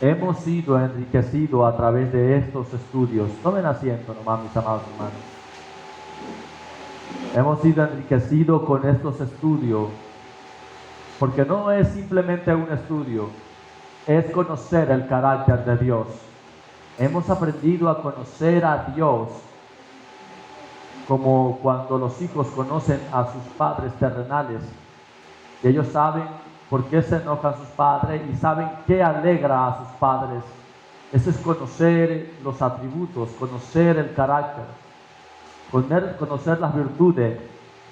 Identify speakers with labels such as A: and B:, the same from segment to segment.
A: Hemos sido enriquecidos a través de estos estudios. Tomen asiento nomás, mis amados hermanos. Hemos sido enriquecidos con estos estudios, porque no es simplemente un estudio, es conocer el carácter de Dios. Hemos aprendido a conocer a Dios como cuando los hijos conocen a sus padres terrenales. Y ellos saben por qué se enojan sus padres y saben qué alegra a sus padres. Eso es conocer los atributos, conocer el carácter, conocer las virtudes.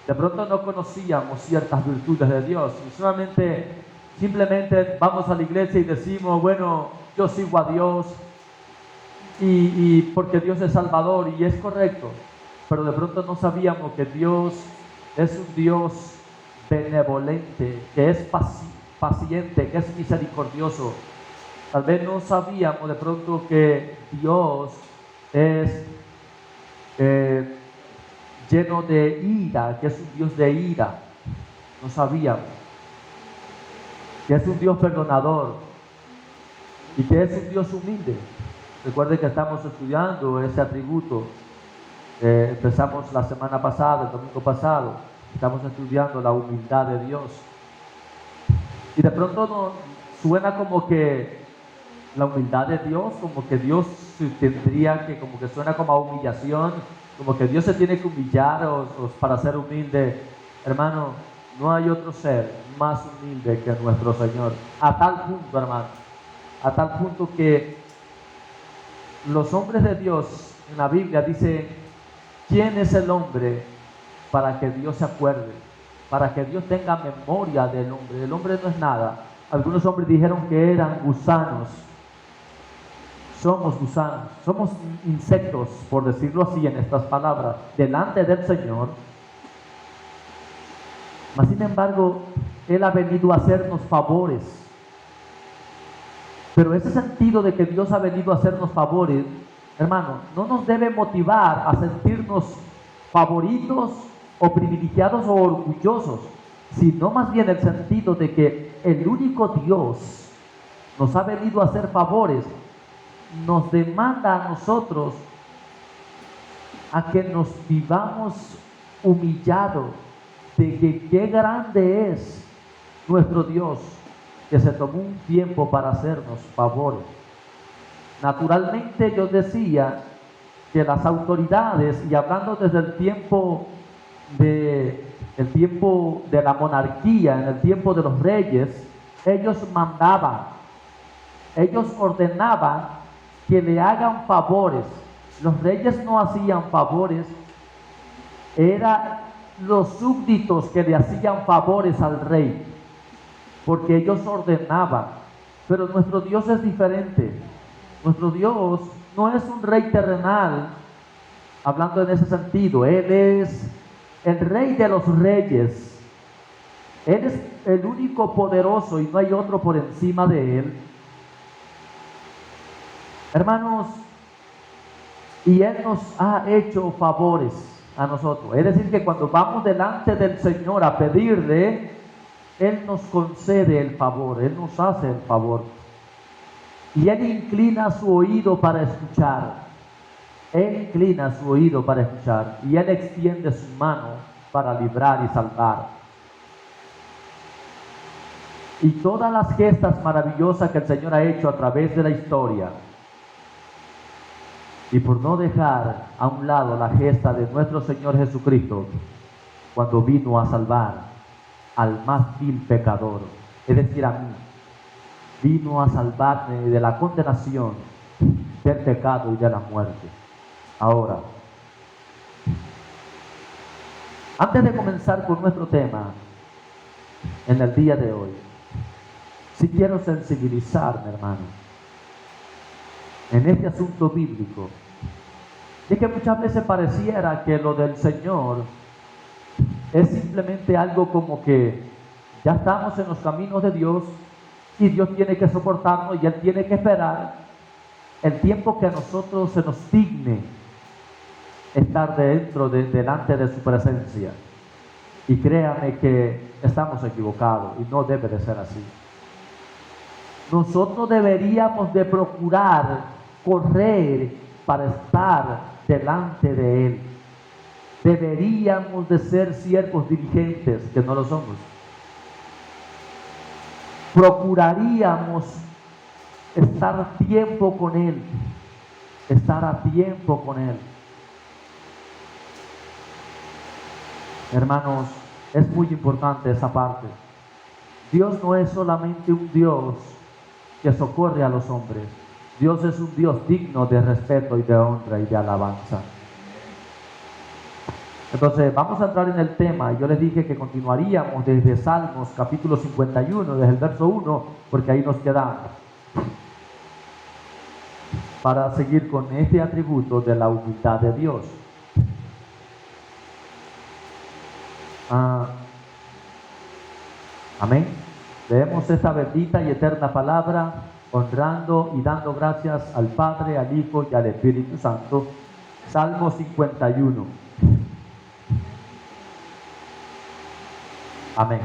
A: De pronto no conocíamos ciertas virtudes de Dios y simplemente vamos a la iglesia y decimos, bueno, yo sigo a Dios y porque Dios es Salvador, y es correcto, pero de pronto no sabíamos que Dios es un Dios benevolente, que es paciente, que es misericordioso. Tal vez no sabíamos de pronto que Dios es lleno de ira, que es un Dios de ira. No sabíamos que es un Dios perdonador y que es un Dios humilde. Recuerden que estamos estudiando ese atributo. Empezamos la semana pasada, el domingo pasado. Estamos estudiando la humildad de Dios. Y de pronto nos suena como que la humildad de Dios, como que Dios tendría que, como que suena como a humillación, como que Dios se tiene que humillar para ser humilde. Hermano, no hay otro ser más humilde que nuestro Señor. A tal punto, hermano, a tal punto que los hombres de Dios en la Biblia dicen, ¿quién es el hombre para que Dios se acuerde? Para que Dios tenga memoria del hombre. El hombre no es nada. Algunos hombres dijeron que eran gusanos. Somos gusanos, somos insectos, por decirlo así en estas palabras, delante del Señor. Mas sin embargo, Él ha venido a hacernos favores. Pero ese sentido de que Dios ha venido a hacernos favores, hermano, no nos debe motivar a sentirnos favoritos o privilegiados o orgullosos, sino más bien el sentido de que el único Dios nos ha venido a hacer favores, nos demanda a nosotros a que nos vivamos humillados de que qué grande es nuestro Dios, que se tomó un tiempo para hacernos favores. Naturalmente yo decía que las autoridades, y hablando desde el tiempo de la monarquía, en el tiempo de los reyes, ellos mandaban, ellos ordenaban que le hagan favores. Los reyes no hacían favores, eran los súbditos que le hacían favores al rey, porque ellos ordenaban. Pero nuestro Dios es diferente. Nuestro Dios no es un rey terrenal, hablando en ese sentido. Él es el rey de los reyes. Él es el único poderoso y no hay otro por encima de Él. Hermanos, y Él nos ha hecho favores a nosotros. Es decir, que cuando vamos delante del Señor a pedirle, Él nos concede el favor, Él nos hace el favor. Y Él inclina su oído para escuchar. Él inclina su oído para escuchar. Y Él extiende su mano para librar y salvar. Y todas las gestas maravillosas que el Señor ha hecho a través de la historia, y por no dejar a un lado la gesta de nuestro Señor Jesucristo, cuando vino a salvar al más vil pecador, es decir, a mí, vino a salvarme de la condenación, del pecado y de la muerte. Ahora, antes de comenzar con nuestro tema en el día de hoy, sí quiero sensibilizarme, hermano, en este asunto bíblico, de que muchas veces pareciera que lo del Señor es simplemente algo como que ya estamos en los caminos de Dios y Dios tiene que soportarnos y Él tiene que esperar el tiempo que a nosotros se nos digne estar delante de su presencia. Y créame que estamos equivocados y no debe de ser así. nosotros deberíamos de procurar correr para estar delante de Él. Deberíamos de ser siervos diligentes, que no lo somos. Procuraríamos estar a tiempo con Él, estar a tiempo con Él. Hermanos, es muy importante esa parte. Dios no es solamente un Dios que socorre a los hombres. Dios es un Dios digno de respeto y de honra y de alabanza. Entonces vamos a entrar en el tema. Yo les dije que continuaríamos desde Salmos capítulo 51, desde el verso 1, porque ahí nos quedamos, para seguir con este atributo de la humildad de Dios. Amén. Leemos esta bendita y eterna palabra, honrando y dando gracias al Padre, al Hijo y al Espíritu Santo. Salmo 51. Amén.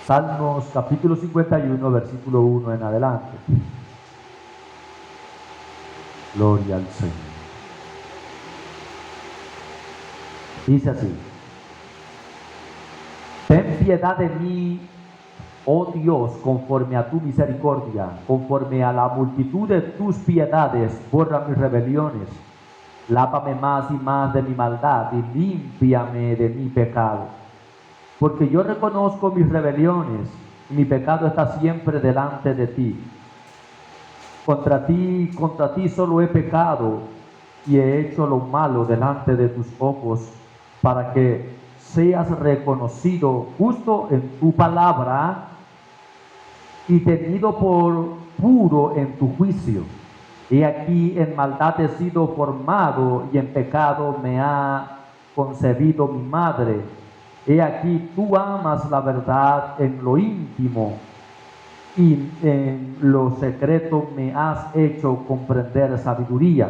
A: Salmos capítulo 51, versículo 1 en adelante. Gloria al Señor. Dice así: ten piedad de mí, oh Dios, conforme a tu misericordia, conforme a la multitud de tus piedades, borra mis rebeliones. Lávame más y más de mi maldad y límpiame de mi pecado. Porque yo reconozco mis rebeliones y mi pecado está siempre delante de ti. Contra ti solo he pecado y he hecho lo malo delante de tus ojos, para que seas reconocido justo en tu palabra y tenido por puro en tu juicio. He aquí, en maldad he sido formado y en pecado me ha concebido mi madre. He aquí, tú amas la verdad en lo íntimo y en lo secreto me has hecho comprender sabiduría.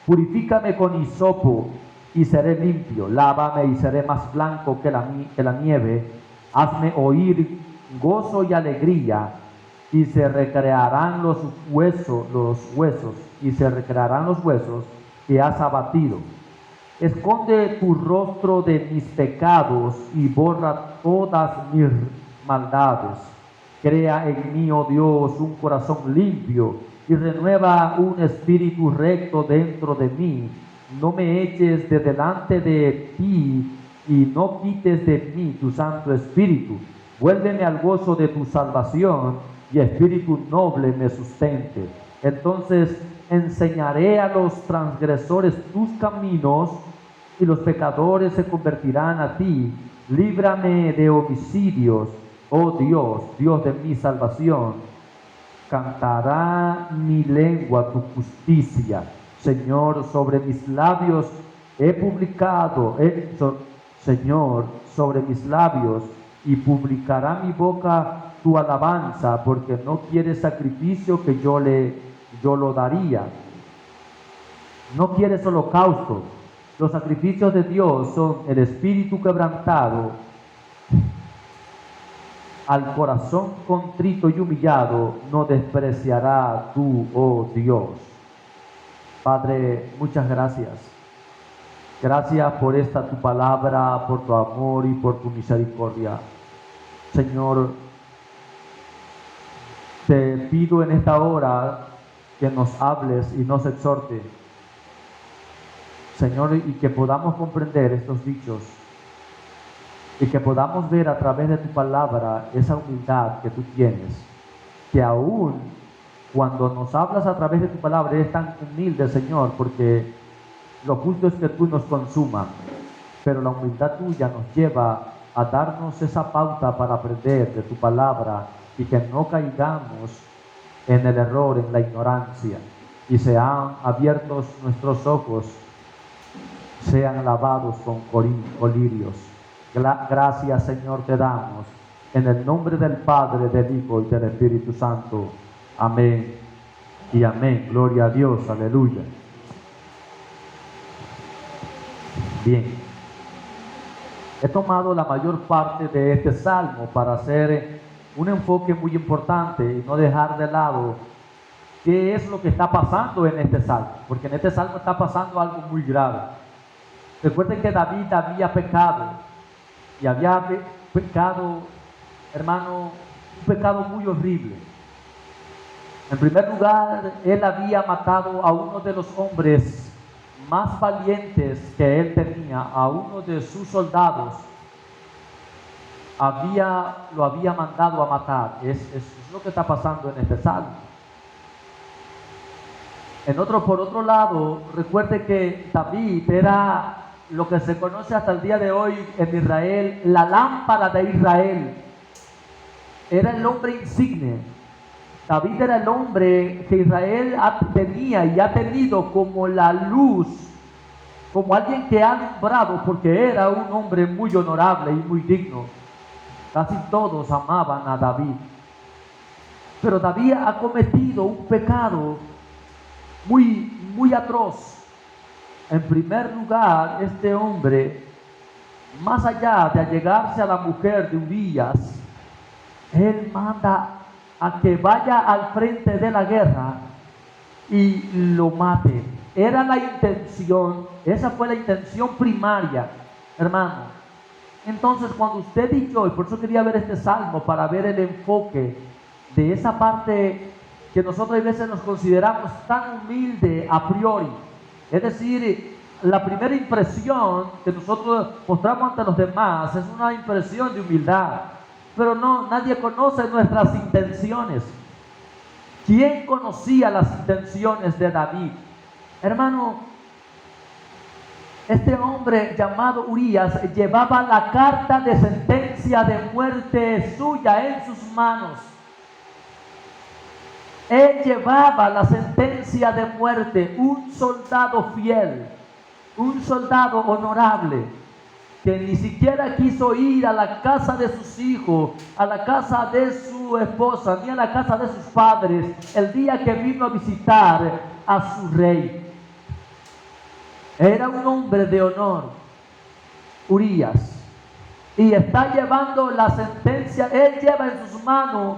A: Purifícame con hisopo y seré limpio, lávame y seré más blanco que la nieve. Hazme oír gozo y alegría, y se recrearán los huesos, y se recrearán los huesos que has abatido. Esconde tu rostro de mis pecados y borra todas mis maldades. Crea en mí, oh Dios, un corazón limpio y renueva un espíritu recto dentro de mí. No me eches de delante de ti y no quites de mí tu Santo Espíritu. Vuélveme al gozo de tu salvación y espíritu noble me sustente. Entonces enseñaré a los transgresores tus caminos y los pecadores se convertirán a ti. Líbrame de homicidios, oh Dios, Dios de mi salvación. Cantará mi lengua tu justicia. Señor, sobre mis labios he publicado, Señor, sobre mis labios, y publicará mi boca tu alabanza, porque no quieres sacrificio que yo lo daría. No quieres holocausto. Los sacrificios de Dios son el espíritu quebrantado. Al corazón contrito y humillado no despreciará tú, oh Dios. Padre, muchas gracias. Gracias por esta tu palabra, por tu amor y por tu misericordia. Señor, te pido en esta hora que nos hables y nos exhortes, Señor, y que podamos comprender estos dichos y que podamos ver a través de tu palabra esa humildad que tú tienes, que aún cuando nos hablas a través de tu palabra eres tan humilde, Señor, porque lo justo es que tú nos consumas, pero la humildad tuya nos lleva a darnos esa pauta para aprender de tu palabra y que no caigamos en el error, en la ignorancia, y sean abiertos nuestros ojos, sean lavados con colirios. Gracias, Señor, te damos en el nombre del Padre, del Hijo y del Espíritu Santo. Amén y amén. Gloria a Dios, aleluya. Bien, he tomado la mayor parte de este salmo para hacer un enfoque muy importante y no dejar de lado qué es lo que está pasando en este salmo, porque en este salmo está pasando algo muy grave. Recuerden que David había pecado y había pecado, hermano, un pecado muy horrible. En primer lugar, él había matado a uno de los hombres más valientes que él tenía, a uno de sus soldados. Lo había mandado a matar. Es lo que está pasando en este salmo. Por otro lado, recuerde que David era lo que se conoce hasta el día de hoy en Israel, la lámpara de Israel. Era el hombre insigne. David era el hombre que Israel tenía y ha tenido como la luz, como alguien que ha alumbrado, porque era un hombre muy honorable y muy digno. Casi todos amaban a David. Pero David ha cometido un pecado muy atroz. En primer lugar, este hombre, más allá de allegarse a la mujer de Urías, él manda a que vaya al frente de la guerra y lo mate. Era la intención, esa fue la intención primaria, hermano. Entonces, cuando usted y yo, y por eso quería ver este salmo, para ver el enfoque de esa parte que nosotros a veces nos consideramos tan humilde a priori, es decir, la primera impresión que nosotros mostramos ante los demás es una impresión de humildad, pero no, nadie conoce nuestras intenciones. ¿Quién conocía las intenciones de David? Hermano, este hombre llamado Urías llevaba la carta de sentencia de muerte suya en sus manos. Él llevaba la sentencia de muerte, un soldado fiel, un soldado honorable, que ni siquiera quiso ir a la casa de sus hijos, a la casa de su esposa, ni a la casa de sus padres, el día que vino a visitar a su rey. Era un hombre de honor, Urías, y está llevando la sentencia. Él lleva en sus manos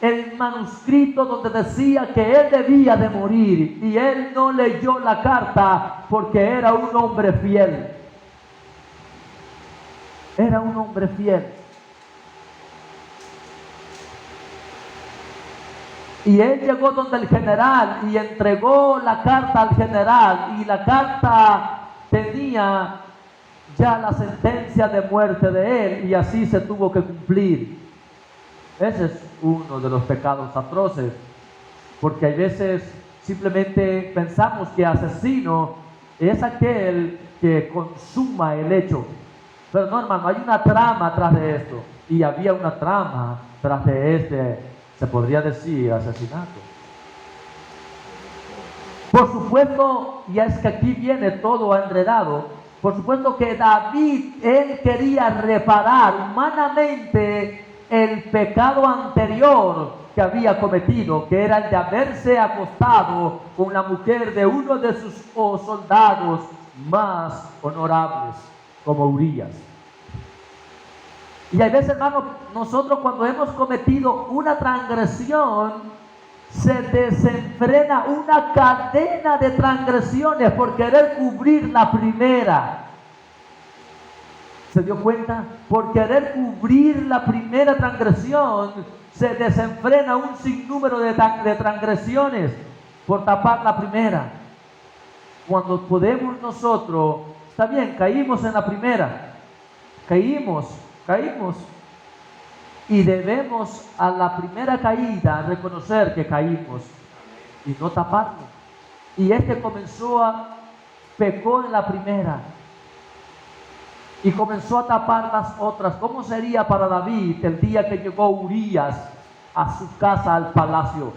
A: el manuscrito donde decía que él debía de morir, y él no leyó la carta porque era un hombre fiel. Era un hombre fiel. Y él llegó donde el general y entregó la carta al general, y la carta tenía ya la sentencia de muerte de él, y así se tuvo que cumplir. Ese es uno de los pecados atroces, porque a veces simplemente pensamos que asesino es aquel que consuma el hecho. Pero no, hermano, hay una trama tras de esto, y había una trama tras de este, se podría decir, asesinato. Por supuesto, y es que aquí viene todo enredado, por supuesto que David, él quería reparar humanamente el pecado anterior que había cometido, que era el de haberse acostado con la mujer de uno de sus soldados más honorables, como Urías. Y a veces, hermano, nosotros cuando hemos cometido una transgresión, se desenfrena una cadena de transgresiones por querer cubrir la primera. ¿Se dio cuenta? Por querer cubrir la primera transgresión, se desenfrena un sinnúmero de transgresiones por tapar la primera. Cuando podemos nosotros, está bien, caímos en la primera, caímos, y debemos a la primera caída reconocer que caímos y no taparlo. Y pecó en la primera y comenzó a tapar las otras. ¿Cómo sería para David el día que llegó Urías a su casa, al palacio?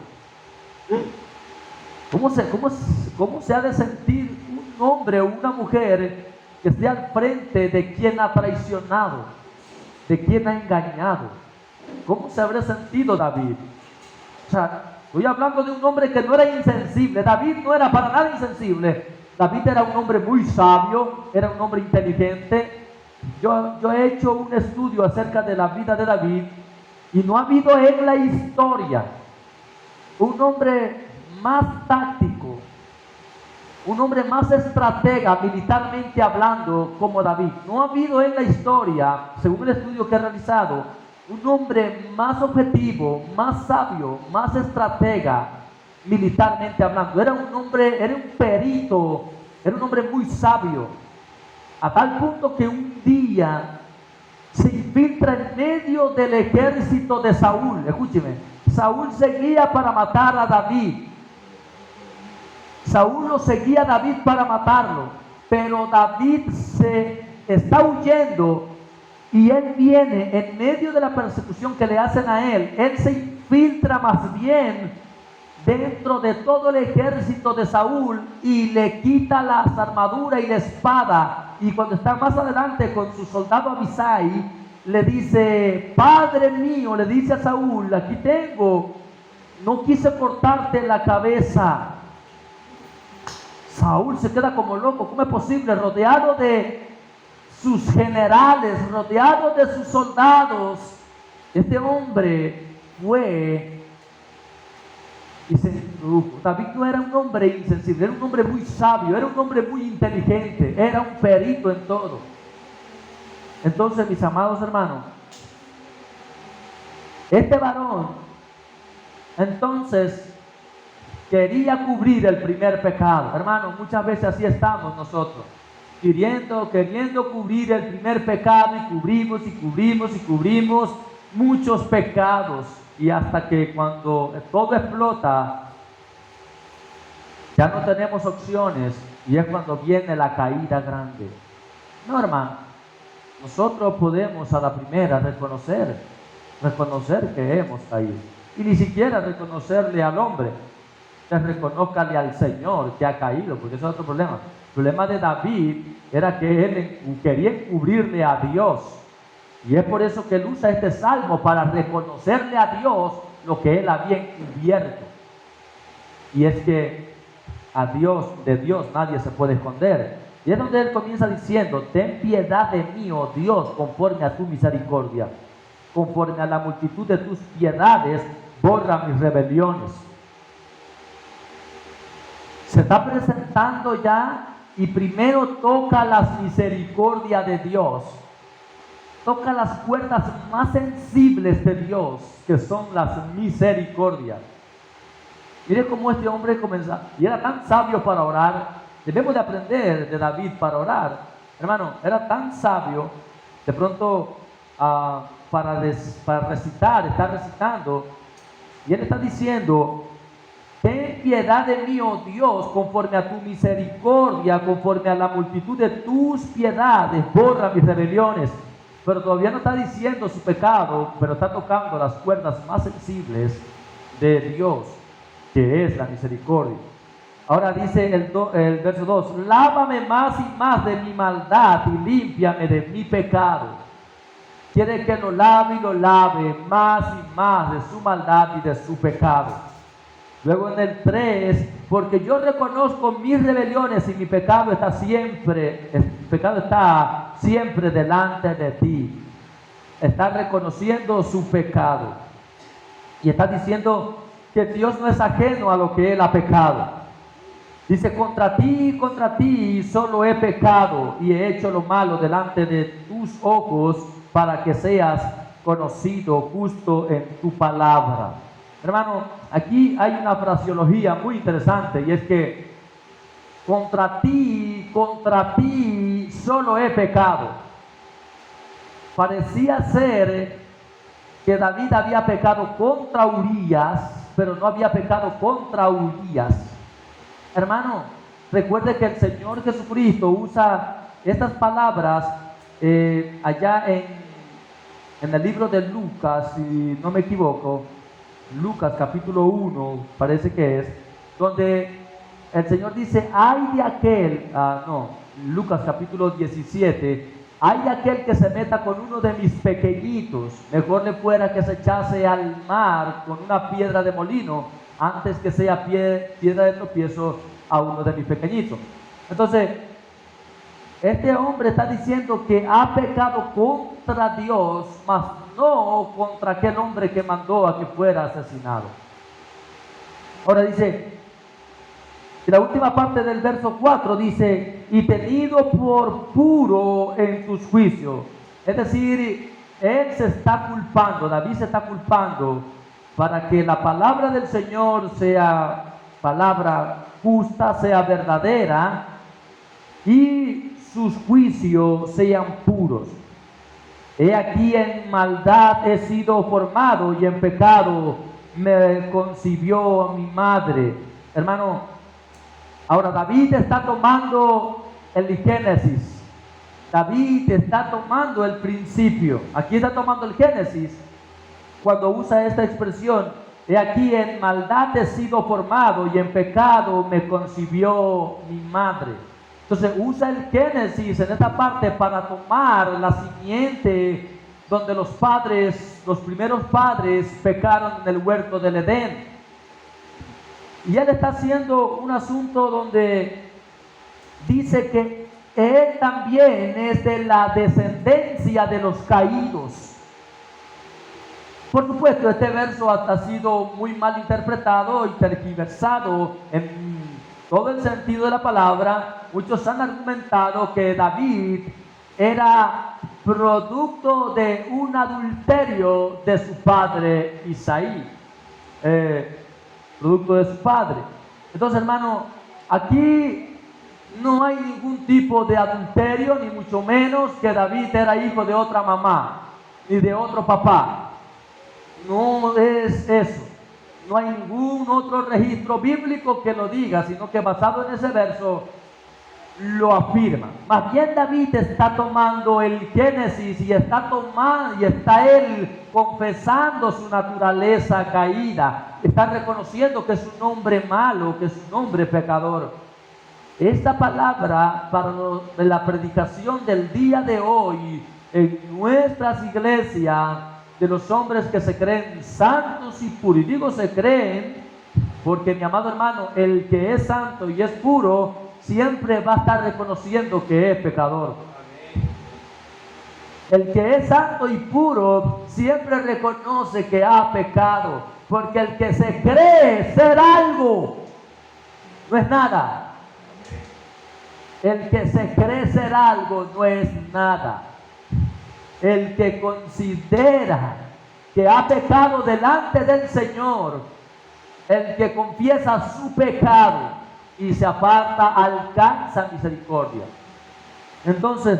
A: ¿Cómo se ha de sentir un hombre o una mujer que esté al frente de quien ha traicionado, de quien ha engañado? ¿Cómo se habría sentido David? O sea, estoy hablando de un hombre que no era insensible. David no era para nada insensible. David era un hombre muy sabio, era un hombre inteligente. Yo he hecho un estudio acerca de la vida de David, Y no ha habido en la historia un hombre más táctico, un hombre más estratega militarmente hablando como David. No ha habido en la historia, según el estudio que he realizado, un hombre más objetivo, más sabio, más estratega militarmente hablando. Era un hombre, era un perito, era un hombre muy sabio, a tal punto que un día se infiltra en medio del ejército de Saúl. Escúcheme, Saúl seguía para matar a David. Saúl lo seguía a David para matarlo, pero David se está huyendo y él viene en medio de la persecución que le hacen a él. Él se infiltra más bien dentro de todo el ejército de Saúl y le quita las armaduras y la espada. Y cuando está más adelante con su soldado Abisai, le dice: Padre mío, le dice a Saúl, aquí tengo, no quise cortarte la cabeza. Saúl se queda como loco. ¿Cómo es posible? Rodeado de sus generales, rodeado de sus soldados, este hombre fue y se introdujo. David no era un hombre insensible, era un hombre muy sabio, era un hombre muy inteligente, era un perito en todo. Entonces, mis amados hermanos, este varón entonces quería cubrir el primer pecado. Hermanos, muchas veces así estamos nosotros, queriendo cubrir el primer pecado, y cubrimos muchos pecados, y hasta que cuando todo explota ya no tenemos opciones, y es cuando viene la caída grande. No, hermano, nosotros podemos a la primera reconocer que hemos caído, y ni siquiera reconocerle al hombre, que reconózcale al Señor que ha caído, porque eso es otro problema. El problema de David era que él quería encubrirle a Dios, y es por eso que él usa este salmo, para reconocerle a Dios lo que él había encubierto. Y es que de Dios nadie se puede esconder. Y es donde él comienza diciendo: ten piedad de mí, oh Dios, conforme a tu misericordia, conforme a la multitud de tus piedades, borra mis rebeliones. Se está presentando ya, y primero toca las misericordias de Dios. Toca las cuerdas más sensibles de Dios, que son las misericordias. Mire cómo este hombre comenzó, y era tan sabio para orar. Debemos de aprender de David para orar. Hermano, era tan sabio, de pronto para recitar, está recitando, y él está diciendo: ten piedad de mí, oh Dios, conforme a tu misericordia, conforme a la multitud de tus piedades, borra mis rebeliones. Pero todavía no está diciendo su pecado, pero está tocando las cuerdas más sensibles de Dios, que es la misericordia. Ahora dice el verso 2: lávame más y más de mi maldad y límpiame de mi pecado. Quiere que lo lave más y más de su maldad y de su pecado. Luego en el 3: porque yo reconozco mis rebeliones y mi pecado está siempre delante de ti. Está reconociendo su pecado, y está diciendo que Dios no es ajeno a lo que él ha pecado. Dice: contra ti solo he pecado y he hecho lo malo delante de tus ojos, para que seas conocido justo en tu palabra. Hermano, aquí hay una fraseología muy interesante, y es que contra ti solo he pecado. Parecía ser que David había pecado contra Urías, pero no había pecado contra Urías. Hermano, recuerde que el Señor Jesucristo usa estas palabras allá en el libro de Lucas, si no me equivoco, Lucas capítulo 1, parece que es, donde el Señor dice: ay de aquel, Lucas capítulo 17, ay de aquel que se meta con uno de mis pequeñitos, mejor le fuera que se echase al mar con una piedra de molino, antes que sea piedra de tropiezo a uno de mis pequeñitos. Entonces, este hombre está diciendo que ha pecado contra Dios, mas no contra aquel hombre que mandó a que fuera asesinado. Ahora dice, en la última parte del verso 4 dice, y tenido por puro en tus juicios. Es decir, él se está culpando, David se está culpando para que la palabra del Señor sea palabra justa, sea verdadera y sus juicios sean puros. He aquí en maldad he sido formado y en pecado me concibió mi madre. Hermano, ahora David está tomando el Génesis. David está tomando el principio. Aquí está tomando el Génesis cuando usa esta expresión. He aquí en maldad he sido formado y en pecado me concibió mi madre. Entonces usa el Génesis en esta parte para tomar la simiente donde los primeros padres pecaron en el huerto del Edén. Y él está haciendo un asunto donde dice que él también es de la descendencia de los caídos. Por supuesto, este verso ha sido muy mal interpretado y tergiversado en todo el sentido de la palabra. Muchos han argumentado que David era producto de un adulterio de su padre Isaí, producto de su padre. Entonces, hermano, aquí no hay ningún tipo de adulterio, ni mucho menos que David era hijo de otra mamá, ni de otro papá. No es eso. No hay ningún otro registro bíblico que lo diga, sino que basado en ese verso lo afirma. Más bien David está tomando el Génesis y está él confesando su naturaleza caída. Está reconociendo que es un hombre malo, que es un hombre pecador. Esta palabra para la predicación del día de hoy en nuestras iglesias, de los hombres que se creen santos y puros. Y digo se creen porque, mi amado hermano, el que es santo y es puro siempre va a estar reconociendo que es pecador. El que es santo y puro siempre reconoce que ha pecado, porque el que se cree ser algo no es nada. El que se cree ser algo no es nada. El que considera que ha pecado delante del Señor, el que confiesa su pecado y se aparta, alcanza misericordia. Entonces,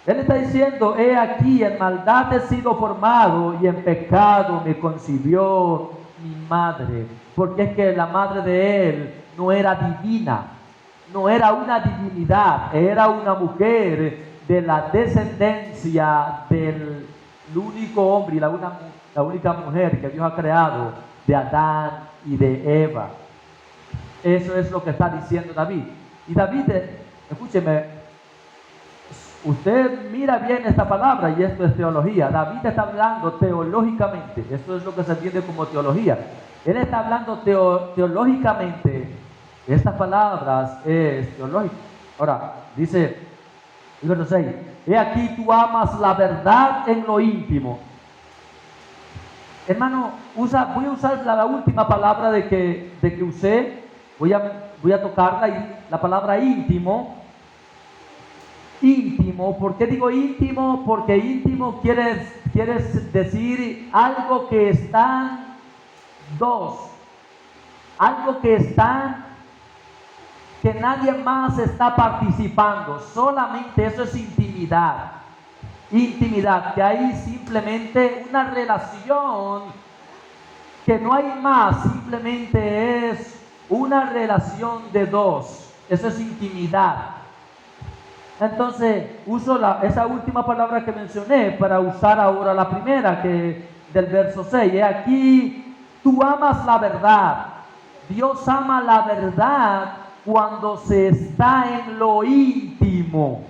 A: él está diciendo, he aquí en maldad he sido formado y en pecado me concibió mi madre. Porque es que la madre de él no era divina, no era una divinidad, era una mujer de la descendencia del único hombre y la única mujer que Dios ha creado, de Adán y de Eva. Eso es lo que está diciendo David. Y David, escúcheme, usted mira bien esta palabra y esto es teología. David está hablando teológicamente, esto es lo que se entiende como teología. Él está hablando teológicamente, estas palabras es teológico. Ahora, dice el verso 6, he aquí tú amas la verdad en lo íntimo. Hermano, voy a usar la última palabra de que usé, voy a tocarla, y la palabra íntimo. Íntimo, ¿por qué digo íntimo? Porque íntimo quiere decir algo que están dos, algo que nadie más está participando, solamente eso es intimidad. Intimidad, que hay simplemente una relación que no hay más, simplemente es una relación de dos, eso es intimidad. Entonces uso esa última palabra que mencioné para usar ahora la primera, que del verso 6, y aquí tú amas la verdad. Dios ama la verdad cuando se está en lo íntimo,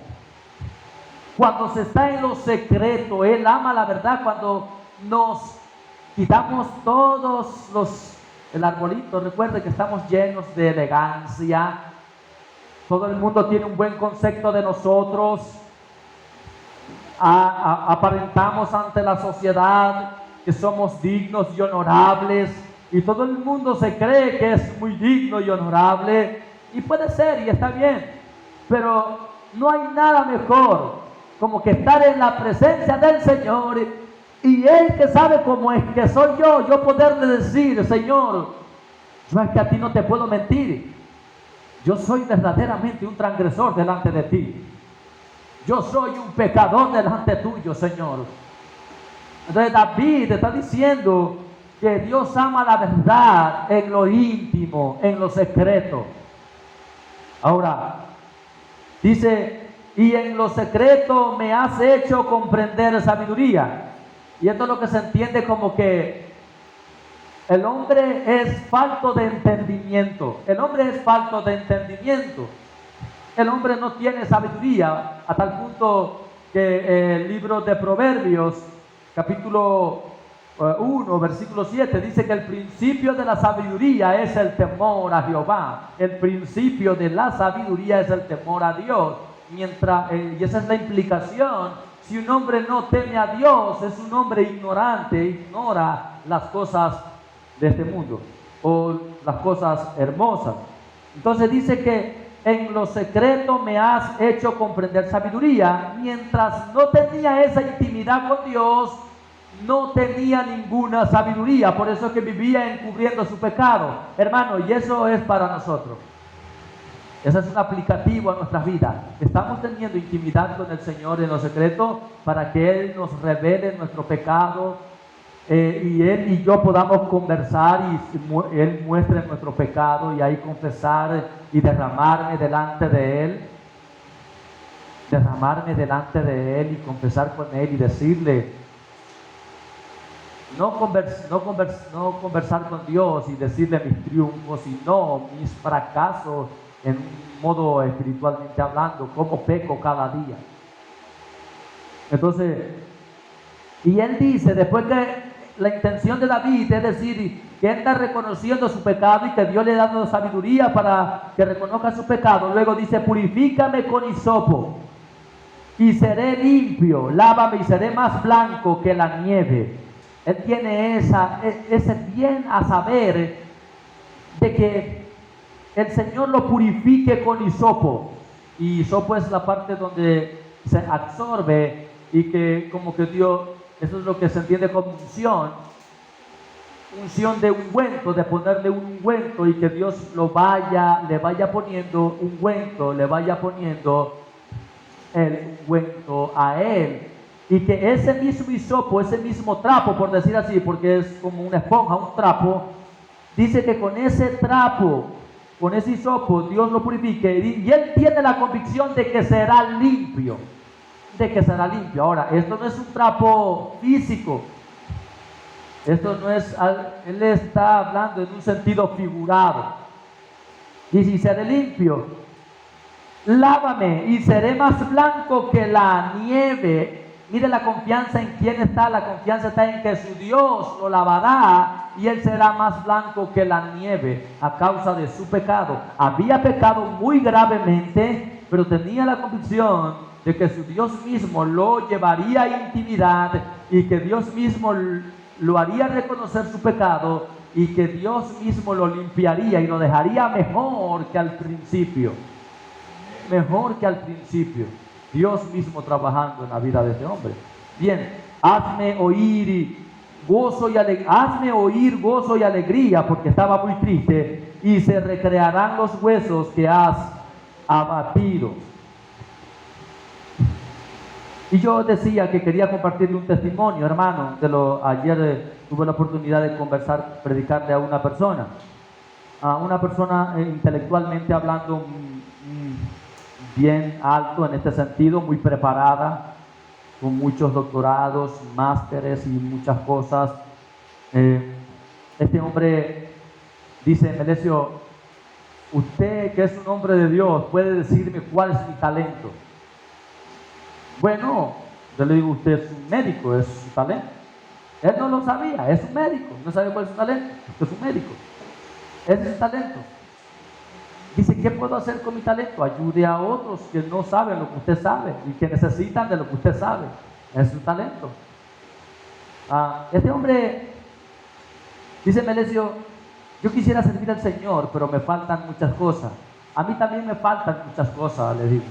A: cuando se está en lo secreto. Él ama la verdad cuando nos quitamos el arbolito. Recuerde que estamos llenos de elegancia, todo el mundo tiene un buen concepto de nosotros, aparentamos ante la sociedad que somos dignos y honorables, y todo el mundo se cree que es muy digno y honorable, y puede ser y está bien, pero no hay nada mejor como que estar en la presencia del Señor y Él que sabe cómo es que soy yo poderle decir: Señor, yo es que a ti no te puedo mentir, yo soy verdaderamente un transgresor delante de ti, yo soy un pecador delante tuyo, Señor. Entonces David está diciendo que Dios ama la verdad en lo íntimo, en lo secreto. Ahora, dice: y en lo secreto me has hecho comprender sabiduría. Y esto es lo que se entiende como que el hombre es falto de entendimiento. El hombre es falto de entendimiento. El hombre no tiene sabiduría, a tal punto que el libro de Proverbios, capítulo 1, versículo 7, dice que el principio de la sabiduría es el temor a Jehová. El principio de la sabiduría es el temor a Dios. Mientras, y esa es la implicación: si un hombre no teme a Dios, es un hombre ignorante, ignora las cosas de este mundo o las cosas hermosas. Entonces dice que en lo secreto me has hecho comprender sabiduría. Mientras no tenía esa intimidad con Dios, no tenía ninguna sabiduría. Por eso es que vivía encubriendo su pecado, hermano. Y eso es para nosotros. Ese es un aplicativo a nuestras vidas. Estamos teniendo intimidad con el Señor en lo secreto para que Él nos revele nuestro pecado, y Él y yo podamos conversar y Él muestre nuestro pecado, y ahí confesar y derramarme delante de Él. Derramarme delante de Él y confesar con Él y decirle, no conversar con Dios y decirle mis triunfos, sino mis fracasos en un modo espiritualmente hablando, cómo peco cada día. Entonces, y él dice, después que la intención de David es decir, que él está reconociendo su pecado y que Dios le ha dado sabiduría para que reconozca su pecado, luego dice: purifícame con hisopo y seré limpio, lávame y seré más blanco que la nieve. Él tiene ese bien a saber de que el Señor lo purifique con hisopo. Y hisopo es la parte donde se absorbe y que como que Dios, eso es lo que se entiende como unción de ungüento, de ponerle un ungüento, y que Dios le vaya poniendo ungüento, le vaya poniendo el ungüento a él. Y que ese mismo hisopo, ese mismo trapo, por decir así, porque es como una esponja, un trapo, dice que con ese trapo, con ese hisopo, Dios lo purifique, y él tiene la convicción de que será limpio. Ahora, esto no es un trapo físico, esto no es, él está hablando en un sentido figurado. Dice: y seré limpio, lávame y seré más blanco que la nieve. Mire la confianza en quién está. La confianza está en que su Dios lo lavará y él será más blanco que la nieve a causa de su pecado. Había pecado muy gravemente, pero tenía la convicción de que su Dios mismo lo llevaría a intimidad y que Dios mismo lo haría reconocer su pecado y que Dios mismo lo limpiaría y lo dejaría mejor que al principio. Dios mismo trabajando en la vida de este hombre. Bien, hazme oír gozo y alegría, porque estaba muy triste, y se recrearán los huesos que has abatido. Y yo decía que quería compartirle un testimonio, hermano. Ayer tuve la oportunidad de predicarle a una persona intelectualmente hablando, bien alto en este sentido, muy preparada, con muchos doctorados, másteres y muchas cosas. Este hombre dice: Melesio, usted que es un hombre de Dios, ¿puede decirme cuál es mi talento? Bueno, yo le digo: usted es un médico, es su talento. Él no lo sabía, es un médico, no sabe cuál es su talento, es un médico, ese es su talento. Dice, ¿qué puedo hacer con mi talento? Ayude a otros que no saben lo que usted sabe y que necesitan de lo que usted sabe. Es su talento. Este hombre, dice Melesio, yo quisiera servir al Señor, pero me faltan muchas cosas. A mí también me faltan muchas cosas, le digo.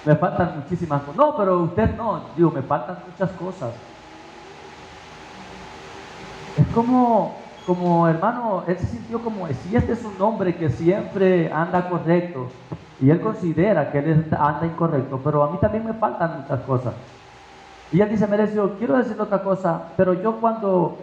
A: Me faltan muchísimas cosas. No, pero usted no. Digo, me faltan muchas cosas. Es como hermano, él se sintió como, si este es un hombre que siempre anda correcto, y él considera que él anda incorrecto, pero a mí también me faltan muchas cosas. Y él dice, Melesio, quiero decirle otra cosa, pero yo cuando,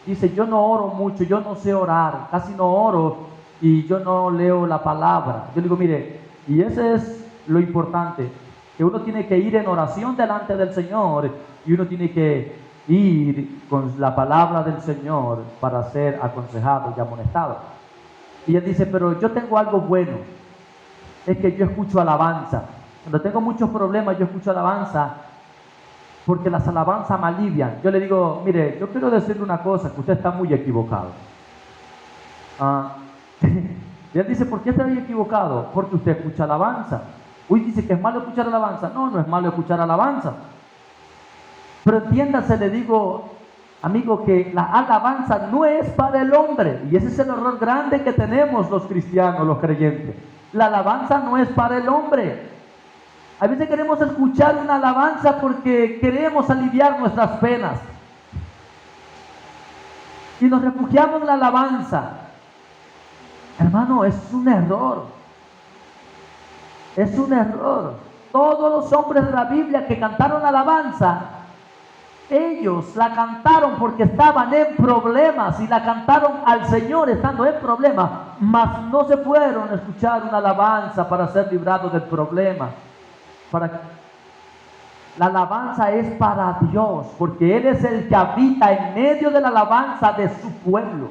A: dice, yo no oro mucho, yo no sé orar, casi no oro, y yo no leo la palabra. Yo le digo, mire, y ese es lo importante, que uno tiene que ir en oración delante del Señor, y uno tiene que ir con la palabra del Señor para ser aconsejado y amonestado. Y él dice, pero yo tengo algo bueno, es que yo escucho alabanza. Cuando tengo muchos problemas, yo escucho alabanza, porque las alabanzas me alivian. Yo le digo, mire, yo quiero decirle una cosa, que usted está muy equivocado. Y él dice, ¿por qué está muy equivocado? Porque usted escucha alabanza. Uy, dice que es malo escuchar alabanza. No, no es malo escuchar alabanza. Pero entiéndase, le digo, amigo, que la alabanza no es para el hombre. Y ese es el error grande que tenemos los cristianos, los creyentes. La alabanza no es para el hombre. A veces queremos escuchar una alabanza porque queremos aliviar nuestras penas. Y nos refugiamos en la alabanza. Hermano, es un error. Es un error. Todos los hombres de la Biblia que cantaron alabanza, ellos la cantaron porque estaban en problemas y la cantaron al Señor estando en problemas, mas no se fueron a escuchar una alabanza para ser librados del problema. La alabanza es para Dios, porque Él es el que habita en medio de la alabanza de su pueblo.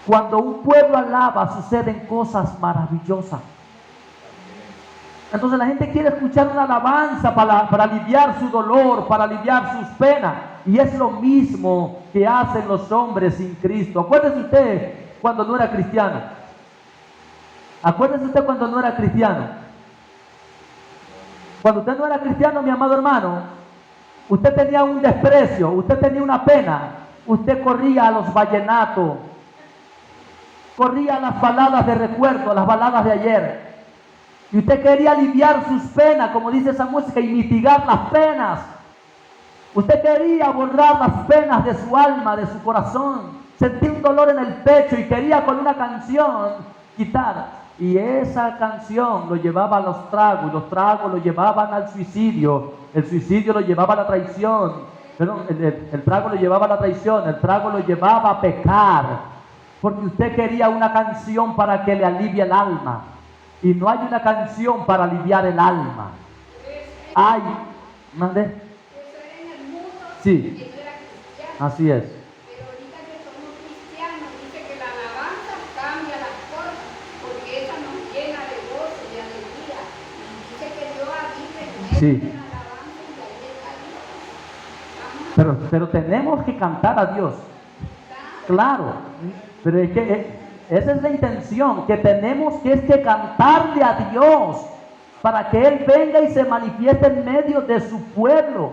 A: Cuando un pueblo alaba, suceden cosas maravillosas. Entonces la gente quiere escuchar una alabanza para aliviar su dolor, para aliviar sus penas. Y es lo mismo que hacen los hombres sin Cristo. Acuérdese usted cuando no era cristiano. Acuérdese usted cuando no era cristiano. Cuando usted no era cristiano, mi amado hermano, usted tenía un desprecio, usted tenía una pena. Usted corría a los vallenatos, corría a las baladas de recuerdo, a las baladas de ayer. Y usted quería aliviar sus penas, como dice esa música, y mitigar las penas. Usted quería borrar las penas de su alma, de su corazón. Sentía un dolor en el pecho y quería con una canción quitar. Y esa canción lo llevaba a los tragos, y los tragos lo llevaban al suicidio. El suicidio lo llevaba a la traición. Perdón, el trago lo llevaba a la traición, el trago lo llevaba a pecar. Porque usted quería una canción para que le alivie el alma. Y no hay una canción para aliviar el alma. Hay, ¿mande? Sí, así es.
B: Pero ahorita que somos cristianos, dice que la alabanza cambia las cosas, porque esa nos llena de gozo, de alegría. Y dice que Dios habita en medio de la alabanza y ahí está Dios.
A: Pero tenemos que cantar a Dios. Claro, pero es que esa es la intención, que tenemos que cantarle a Dios para que Él venga y se manifieste en medio de su pueblo.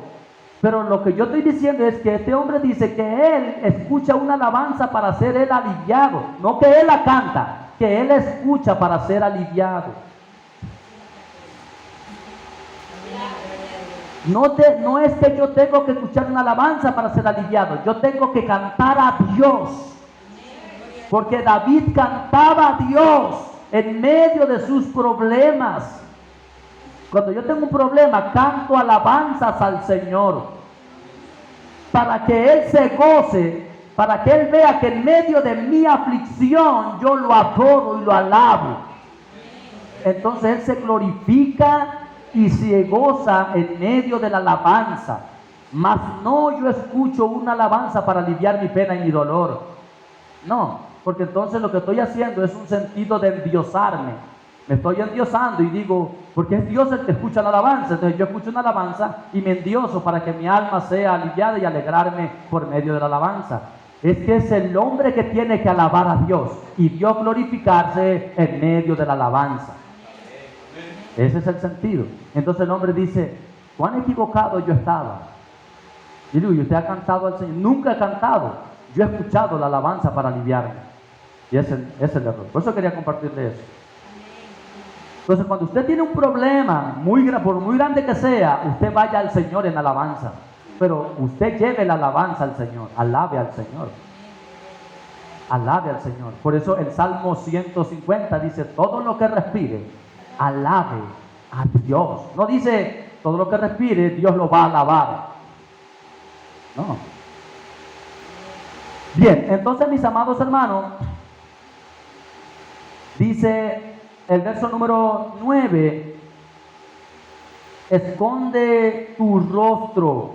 A: Pero lo que yo estoy diciendo es que este hombre dice que él escucha una alabanza para ser él aliviado, no que él la canta, que él escucha para ser aliviado. No es que yo tengo que escuchar una alabanza para ser aliviado, yo tengo que cantar a Dios. Porque David cantaba a Dios en medio de sus problemas. Cuando yo tengo un problema, canto alabanzas al Señor. Para que Él se goce, para que Él vea que en medio de mi aflicción yo lo adoro y lo alabo. Entonces Él se glorifica y se goza en medio de la alabanza. Mas no yo escucho una alabanza para aliviar mi pena y mi dolor. No. Porque entonces lo que estoy haciendo es un sentido de endiosarme. Me estoy endiosando y digo, porque es Dios el que escucha la alabanza. Entonces yo escucho una alabanza y me endioso para que mi alma sea aliviada y alegrarme por medio de la alabanza. Es que es el hombre que tiene que alabar a Dios y Dios glorificarse en medio de la alabanza. Ese es el sentido. Entonces el hombre dice, ¿cuán equivocado yo estaba? Y digo, ¿y usted ha cantado al Señor? Nunca he cantado. Yo he escuchado la alabanza para aliviarme. Y ese es el error. Por eso quería compartirle eso. Entonces cuando usted tiene un problema, por muy grande que sea, usted vaya al Señor en alabanza. Pero usted lleve la alabanza al Señor. Alabe al Señor. Alabe al Señor. Por eso el Salmo 150 dice, todo lo que respire, alabe a Dios. No dice, todo lo que respire, Dios lo va a alabar. No. Bien, entonces mis amados hermanos, dice el verso número 9, esconde tu rostro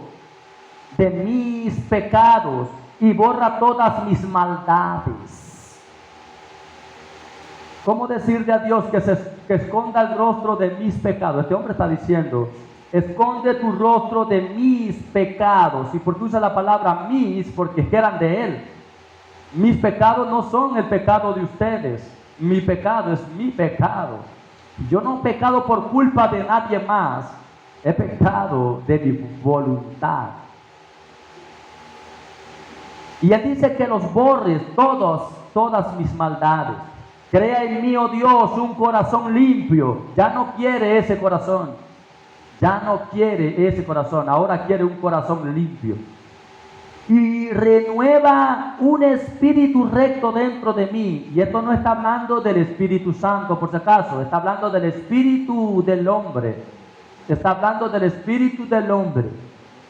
A: de mis pecados y borra todas mis maldades. ¿Cómo decirle a Dios que esconda el rostro de mis pecados? Este hombre está diciendo, esconde tu rostro de mis pecados. ¿Y por qué usa la palabra mis? Porque eran de Él. Mis pecados no son el pecado de ustedes. Mi pecado es mi pecado. Yo no he pecado por culpa de nadie más. He pecado de mi voluntad. Y Él dice que los borres todas mis maldades. Crea en mí, oh Dios, un corazón limpio. Ya no quiere ese corazón. Ya no quiere ese corazón. Ahora quiere un corazón limpio. Y renueva un espíritu recto dentro de mí. Y esto no está hablando del Espíritu Santo, por si acaso. Está hablando del espíritu del hombre. Está hablando del espíritu del hombre.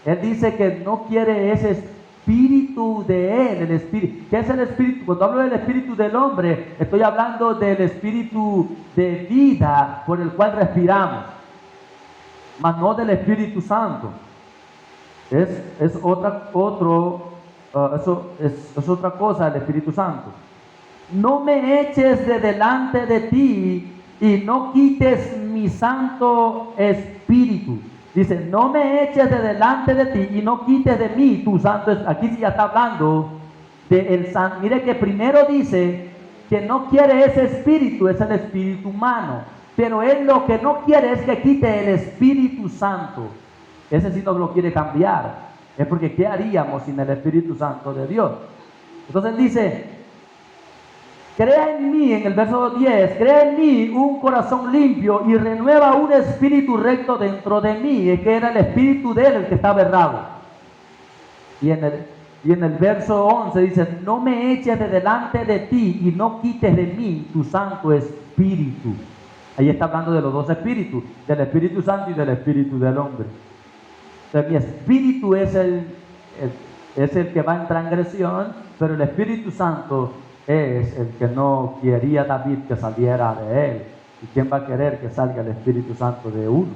A: Él dice que no quiere ese espíritu de él, el espíritu. ¿Qué es el espíritu? Cuando hablo del espíritu del hombre, estoy hablando del espíritu de vida por el cual respiramos, mas no del Espíritu Santo. Es otra cosa el Espíritu Santo. No me eches de delante de ti y no quites mi Santo Espíritu. Dice, no me eches de delante de ti y no quites de mí tu Santo Espíritu. Aquí sí ya está hablando de el Santo. Mire que primero dice que no quiere ese espíritu, es el espíritu humano. Pero él lo que no quiere es que quite el Espíritu Santo. Ese sí no lo quiere cambiar. Es porque ¿qué haríamos sin el Espíritu Santo de Dios? Entonces él dice, crea en mí, en el verso 10, crea en mí un corazón limpio y renueva un espíritu recto dentro de mí. Es que era el espíritu de él el que estaba errado. Y en el verso 11 dice, no me eches de delante de ti y no quites de mí tu Santo Espíritu. Ahí está hablando de los dos espíritus, del Espíritu Santo y del espíritu del hombre. Entonces, mi espíritu es el que va en transgresión, pero el Espíritu Santo es el que no quería David que saliera de él. ¿Y quién va a querer que salga el Espíritu Santo de uno?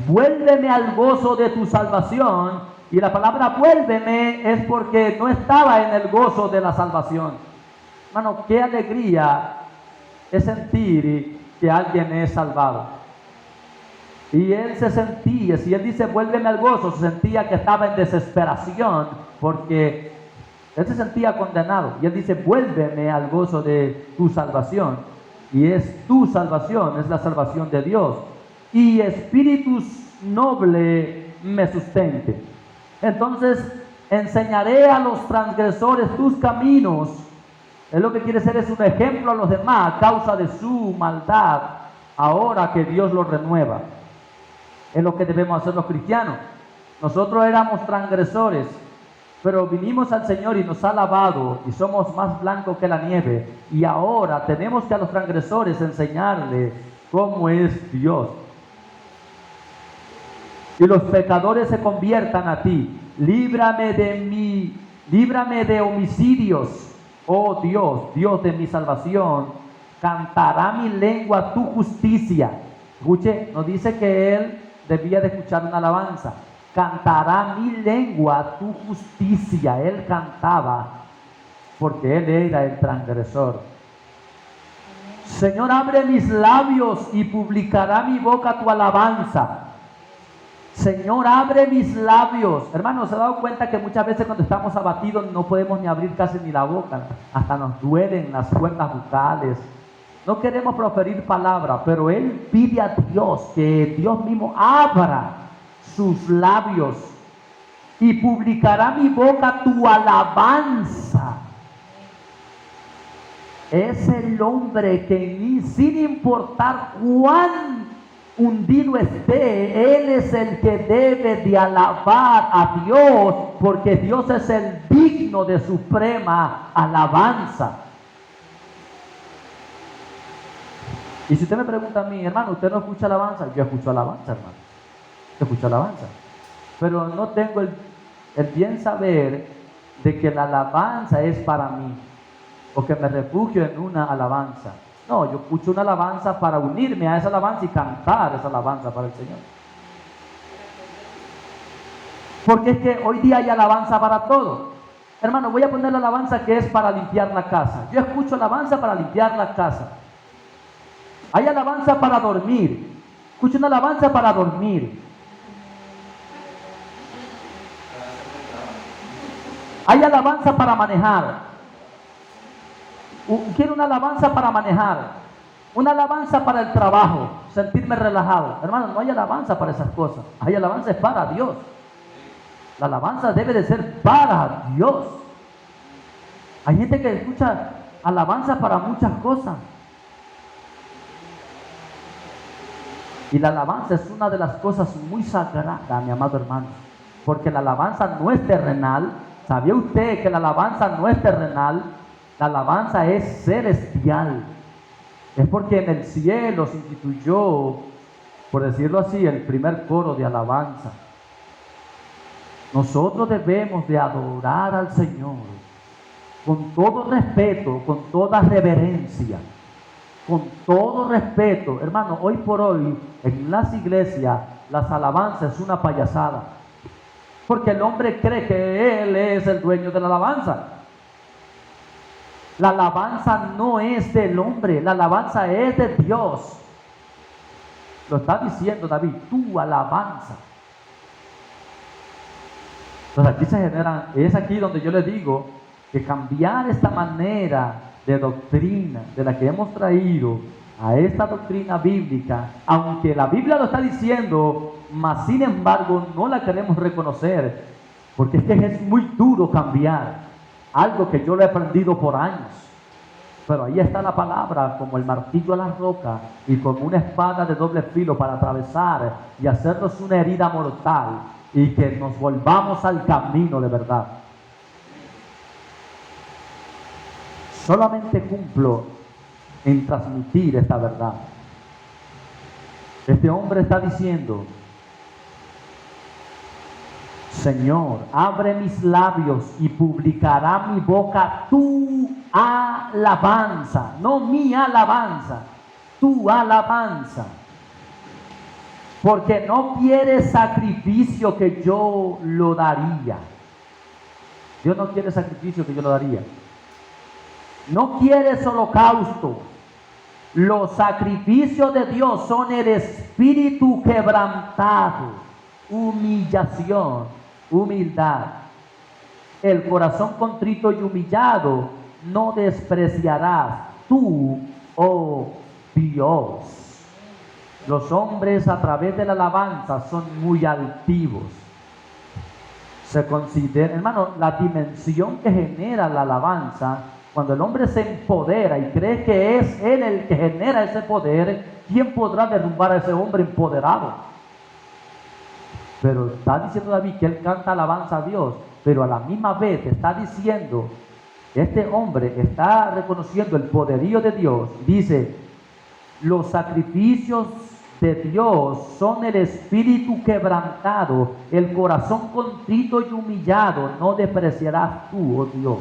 A: Vuélveme al gozo de tu salvación. Y la palabra vuélveme es porque no estaba en el gozo de la salvación. Hermano, qué alegría es sentir que alguien es salvado. Y él se sentía, si él dice vuélveme al gozo, se sentía que estaba en desesperación porque él se sentía condenado. Y él dice vuélveme al gozo de tu salvación. Y es tu salvación, es la salvación de Dios. Y espíritu noble me sustente. Entonces enseñaré a los transgresores tus caminos. Él lo que quiere ser es un ejemplo a los demás a causa de su maldad, ahora que Dios los renueva. Es lo que debemos hacer los cristianos. Nosotros éramos transgresores, pero vinimos al Señor y nos ha lavado y somos más blancos que la nieve. Y ahora tenemos que a los transgresores enseñarles cómo es Dios. Y los pecadores se conviertan a ti. Líbrame de homicidios. Oh Dios, Dios de mi salvación, cantará mi lengua tu justicia. Escuche, nos dice que él debía de escuchar una alabanza. Cantará mi lengua tu justicia. Él cantaba porque él era el transgresor. Señor, abre mis labios y publicará mi boca tu alabanza. Señor, abre mis labios. Hermanos, ¿se ha dado cuenta que muchas veces cuando estamos abatidos no podemos ni abrir casi ni la boca? Hasta nos duelen las cuerdas vocales. No queremos proferir palabra, pero Él pide a Dios que Dios mismo abra sus labios y publicará mi boca tu alabanza. Es el hombre que sin importar cuán hundido esté, Él es el que debe de alabar a Dios, porque Dios es el digno de suprema alabanza. Y si usted me pregunta a mí, hermano, ¿usted no escucha alabanza? Yo escucho alabanza, hermano. Yo escucho alabanza. Pero no tengo el bien saber de que la alabanza es para mí, o que me refugio en una alabanza. No, yo escucho una alabanza para unirme a esa alabanza y cantar esa alabanza para el Señor. Porque es que hoy día hay alabanza para todo. Hermano, voy a poner la alabanza que es para limpiar la casa. Yo escucho alabanza para limpiar la casa. Hay alabanza para dormir. Escucho una alabanza para dormir. Hay alabanza para manejar. Quiero una alabanza para manejar. Una alabanza para el trabajo. Sentirme relajado. Hermano, no hay alabanza para esas cosas. Hay alabanza para Dios. La alabanza debe de ser para Dios. Hay gente que escucha alabanza para muchas cosas. Y la alabanza es una de las cosas muy sagradas, mi amado hermano. Porque la alabanza no es terrenal. ¿Sabía usted que la alabanza no es terrenal? La alabanza es celestial. Es porque en el cielo se instituyó, por decirlo así, el primer coro de alabanza. Nosotros debemos de adorar al Señor con todo respeto, con toda reverencia. Con todo respeto, hermano, hoy por hoy en las iglesias las alabanzas es una payasada, porque el hombre cree que él es el dueño de la alabanza. La alabanza no es del hombre, la alabanza es de Dios. Lo está diciendo David, tu alabanza. Entonces aquí se generan, es aquí donde yo le digo que cambiar esta manera de doctrina de la que hemos traído a esta doctrina bíblica, aunque la Biblia lo está diciendo, mas sin embargo no la queremos reconocer, porque es que es muy duro cambiar algo que yo lo he aprendido por años. Pero ahí está la palabra como el martillo a la roca y como una espada de doble filo para atravesar y hacernos una herida mortal y que nos volvamos al camino de verdad. Solamente cumplo en transmitir esta verdad. Este hombre está diciendo, Señor, abre mis labios y publicará mi boca tu alabanza, no mi alabanza, tu alabanza. Porque no quiere sacrificio que yo lo daría. Dios no quiere sacrificio que yo lo daría. No quieres holocausto. Los sacrificios de Dios son el espíritu quebrantado, humillación, humildad. El corazón contrito y humillado no despreciarás tú, oh Dios. Los hombres a través de la alabanza son muy altivos. Se considera, hermano, la dimensión que genera la alabanza. Cuando el hombre se empodera y cree que es él el que genera ese poder, ¿quién podrá derrumbar a ese hombre empoderado? Pero está diciendo David que él canta alabanza a Dios, pero a la misma vez está diciendo, este hombre está reconociendo el poderío de Dios. Dice, los sacrificios de Dios son el espíritu quebrantado, el corazón contrito y humillado, no despreciarás tú, oh Dios.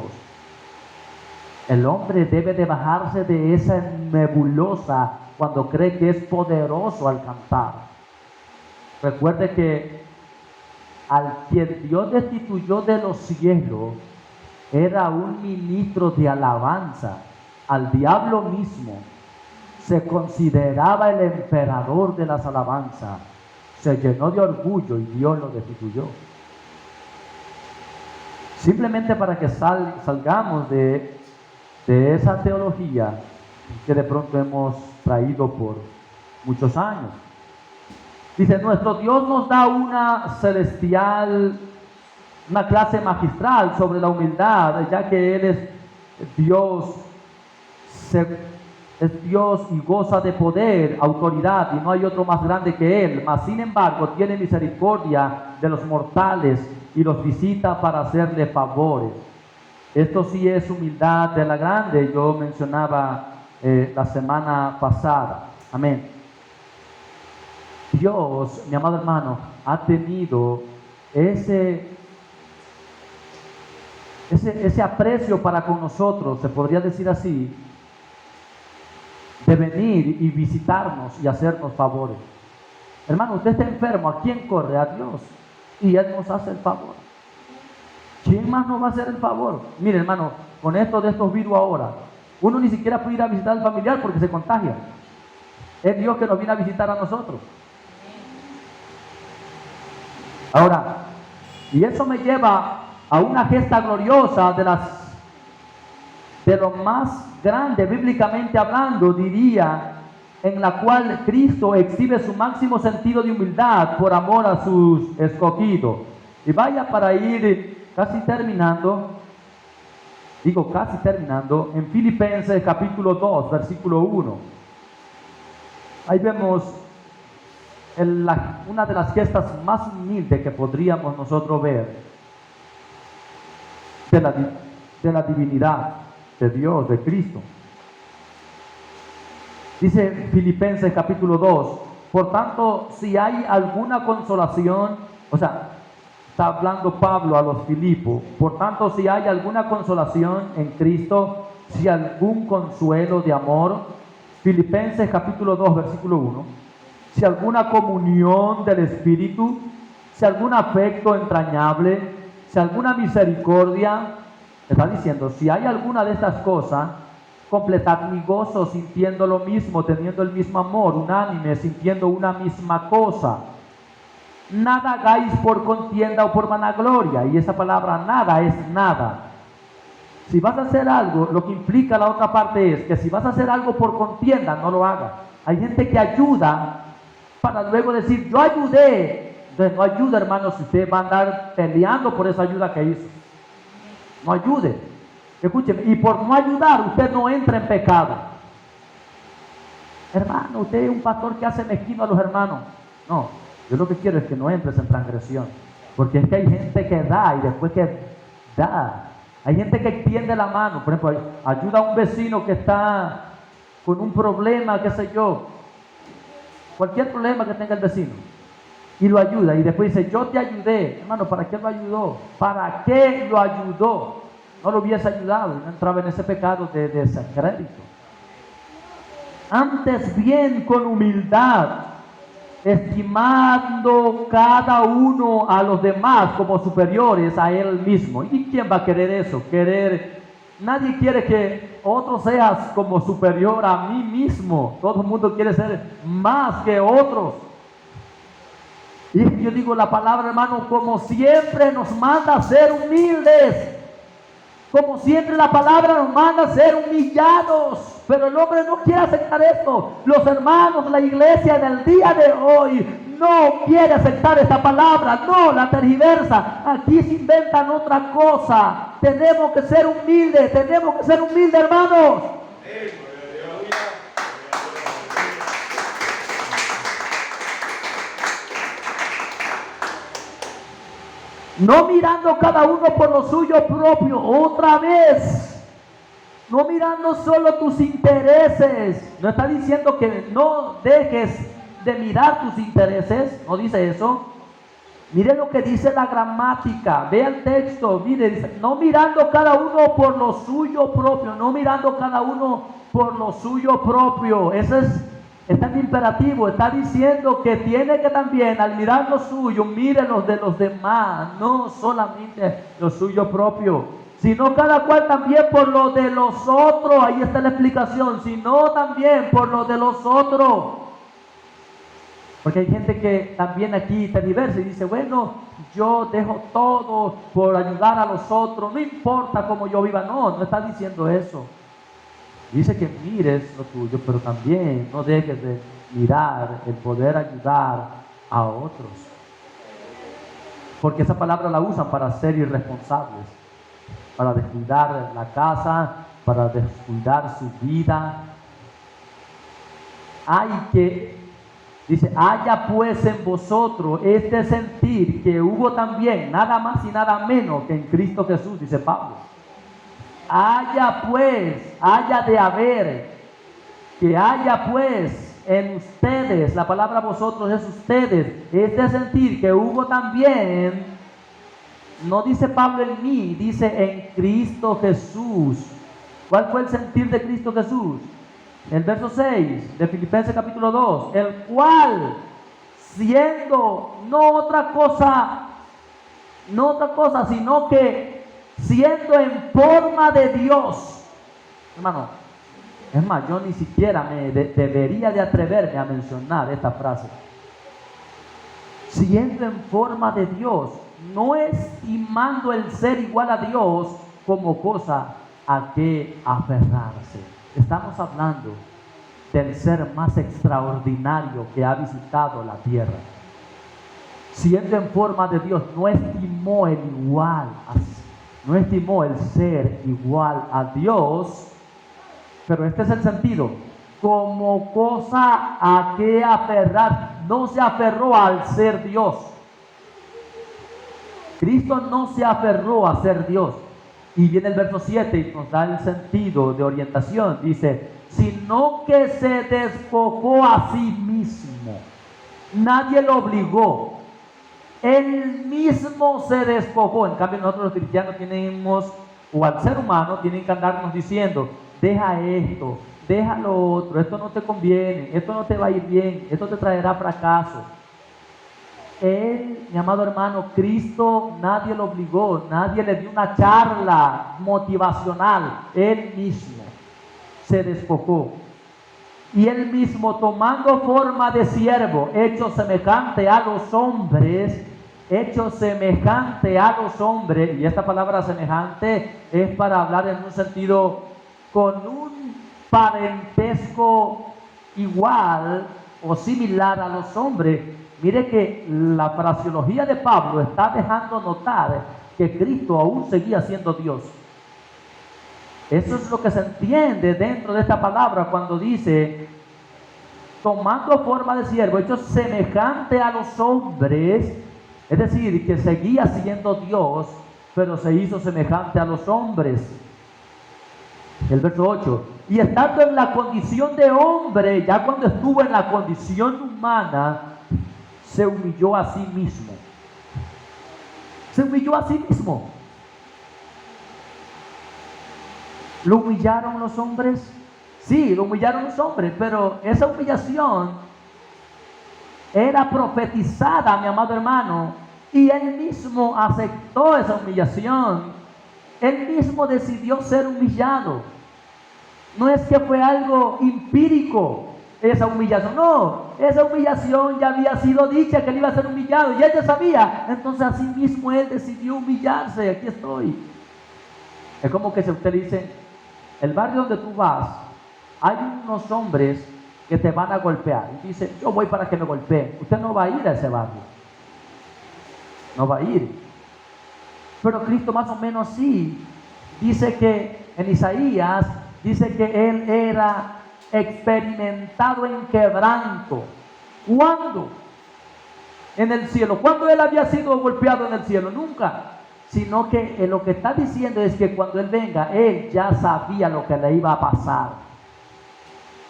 A: El hombre debe de bajarse de esa nebulosa cuando cree que es poderoso al cantar. Recuerde que al quien Dios destituyó de los cielos era un ministro de alabanza. Al diablo mismo se consideraba el emperador de las alabanzas. se llenó de orgullo y Dios lo destituyó. Simplemente para que salgamos de esa teología que de pronto hemos traído por muchos años. Dice, nuestro Dios nos da una clase magistral sobre la humildad, ya que Él es Dios, es Dios y goza de poder, autoridad, y no hay otro más grande que Él. Mas sin embargo tiene misericordia de los mortales y los visita para hacerle favores. Esto sí es humildad de la grande, yo mencionaba la semana pasada. Amén. Dios, mi amado hermano, ha tenido ese aprecio para con nosotros, se podría decir así, de venir y visitarnos y hacernos favores. Hermano, usted está enfermo, ¿a quién corre? A Dios. Y Él nos hace el favor. ¿Quién más nos va a hacer el favor? Mire, hermano, con esto de estos virus ahora, uno ni siquiera puede ir a visitar al familiar porque se contagia. Es Dios que nos viene a visitar a nosotros. Ahora, y eso me lleva a una gesta gloriosa de lo más grande, bíblicamente hablando, diría, en la cual Cristo exhibe su máximo sentido de humildad por amor a sus escogidos. Y vaya para ir casi terminando, en Filipenses capítulo 2, versículo 1. Ahí vemos una de las gestas más humildes que podríamos nosotros ver de la divinidad de Dios, de Cristo. Dice Filipenses capítulo 2, por tanto, si hay alguna consolación, está hablando Pablo a los Filipos, por tanto, si hay alguna consolación en Cristo, si algún consuelo de amor, Filipenses capítulo 2, versículo 1, si alguna comunión del Espíritu, si algún afecto entrañable, si alguna misericordia, está diciendo, si hay alguna de estas cosas, completad mi gozo sintiendo lo mismo, teniendo el mismo amor, unánime, sintiendo una misma cosa. Nada hagáis por contienda o por vanagloria, y esa palabra nada es nada. Si vas a hacer algo, lo que implica la otra parte es que si vas a hacer algo por contienda, no lo hagas. Hay gente que ayuda para luego decir, yo ayudé. Entonces no ayude, hermano, si usted va a andar peleando por esa ayuda que hizo. No ayude. Escúcheme, y por no ayudar, usted no entra en pecado. Hermano, usted es un pastor que hace mezquino a los hermanos. No, yo lo que quiero es que no entres en transgresión. Porque es que hay gente que da y después que da. Hay gente que extiende la mano. Por ejemplo, ayuda a un vecino que está con un problema, qué sé yo. Cualquier problema que tenga el vecino. Y lo ayuda. Y después dice, yo te ayudé. Hermano, ¿para qué lo ayudó? ¿Para qué lo ayudó? No lo hubiese ayudado y no entraba en ese pecado de desacrédito. Antes bien con humildad, estimando cada uno a los demás como superiores a él mismo. ¿Y quién va a querer eso? Nadie quiere que otro seas como superior a mí mismo. Todo el mundo quiere ser más que otros. Y yo digo la palabra, hermano, como siempre nos manda a ser humildes. Como siempre la palabra nos manda a ser humillados. Pero el hombre no quiere aceptar esto. Los hermanos, la iglesia en el día de hoy no quiere aceptar esta palabra. No, la tergiversa. Aquí se inventan otra cosa. Tenemos que ser humildes. Tenemos que ser humildes, hermanos. No mirando cada uno por lo suyo propio, otra vez. No mirando solo tus intereses. No está diciendo que no dejes de mirar tus intereses. No dice eso. Mire lo que dice la gramática. Vea el texto. Mire, dice, no mirando cada uno por lo suyo propio. No mirando cada uno por lo suyo propio. Ese está en imperativo, está diciendo que tiene que también, al mirar lo suyo, mire los de los demás, no solamente lo suyo propio, sino cada cual también por lo de los otros. Ahí está la explicación, sino también por lo de los otros. Porque hay gente que también aquí tergiversa y dice, bueno, yo dejo todo por ayudar a los otros, no importa cómo yo viva. No, no está diciendo eso. Dice que mires lo tuyo, pero también no dejes de mirar el poder ayudar a otros. Porque esa palabra la usan para ser irresponsables, para descuidar la casa, para descuidar su vida. Dice, haya pues en vosotros este sentir que hubo también, nada más y nada menos que en Cristo Jesús, dice Pablo. Haya pues, haya de haber, que haya pues en ustedes, la palabra vosotros es ustedes, este sentir que hubo también, no dice Pablo en mí, dice en Cristo Jesús. ¿Cuál fue el sentir de Cristo Jesús? El verso 6 de Filipenses capítulo 2, el cual siendo no otra cosa, sino que siendo en forma de Dios, hermano, es más, yo ni siquiera debería de atreverme a mencionar esta frase. Siendo en forma de Dios, no estimando el ser igual a Dios como cosa a que aferrarse. Estamos hablando del ser más extraordinario que ha visitado la tierra. Siendo en forma de Dios, no estimó el ser igual a Dios. Pero este es el sentido, como cosa a que aferrar. No se aferró al ser Dios. Cristo no se aferró a ser Dios. Y viene el verso 7 y nos da el sentido de orientación. Dice, sino que se despojó a sí mismo. Nadie lo obligó. Él mismo se despojó. En cambio nosotros los cristianos tenemos, o al ser humano, tienen que andarnos diciendo, deja esto, deja lo otro, esto no te conviene, esto no te va a ir bien, esto te traerá fracaso. Él, mi amado hermano, Cristo, nadie lo obligó, nadie le dio una charla motivacional. Él mismo se despojó. Y él mismo, tomando forma de siervo, hecho semejante a los hombres, y esta palabra semejante es para hablar en un sentido con un parentesco igual o similar a los hombres. Mire que la fraseología de Pablo está dejando notar que Cristo aún seguía siendo Dios. Eso es lo que se entiende dentro de esta palabra cuando dice, tomando forma de siervo, hecho semejante a los hombres, es decir, que seguía siendo Dios, pero se hizo semejante a los hombres. El verso 8, y estando en la condición de hombre, ya cuando estuvo en la condición humana, se humilló a sí mismo. Se humilló a sí mismo. ¿Lo humillaron los hombres? Sí, lo humillaron los hombres, pero esa humillación era profetizada, mi amado hermano, y él mismo aceptó esa humillación. Él mismo decidió ser humillado. No es que fue algo empírico esa humillación, no, esa humillación ya había sido dicha que él iba a ser humillado y él ya sabía. Entonces así mismo él decidió humillarse. Aquí estoy. Es como que si usted dice, el barrio donde tú vas, hay unos hombres que te van a golpear, y dice, yo voy para que me golpeen. Usted no va a ir a ese barrio, no va a ir. Pero Cristo más o menos sí. Dice que en Isaías, dice que él era experimentado en quebranto. ¿Cuándo? En el cielo. ¿Cuándo él había sido golpeado en el cielo? Nunca. Sino que lo que está diciendo es que cuando él venga, él ya sabía lo que le iba a pasar.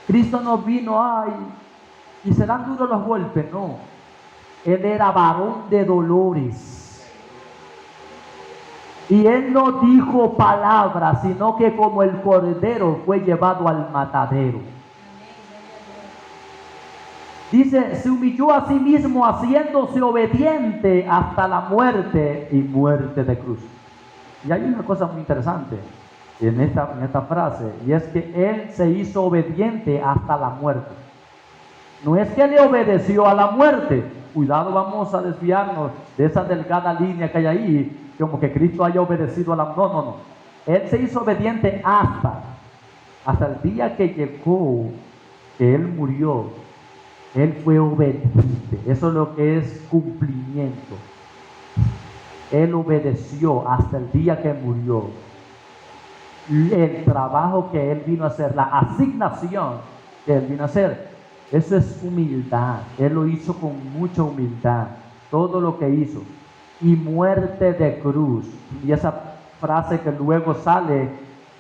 A: Cristo no vino, ay, y serán duros los golpes. No. Él era varón de dolores. Y él no dijo palabras, sino que como el cordero fue llevado al matadero. Dice, se humilló a sí mismo haciéndose obediente hasta la muerte y muerte de cruz. Y hay una cosa muy interesante en esta frase, y es que él se hizo obediente hasta la muerte. No es que le obedeció a la muerte. Cuidado, vamos a desviarnos de esa delgada línea que hay ahí, como que Cristo haya obedecido a la... No, no, no. Él se hizo obediente hasta el día que llegó, que Él murió. Él fue obediente. Eso es lo que es cumplimiento. Él obedeció hasta el día que murió. El trabajo que Él vino a hacer, la asignación que Él vino a hacer, eso es humildad. Él lo hizo con mucha humildad, todo lo que hizo. Y muerte de cruz. Y esa frase que luego sale,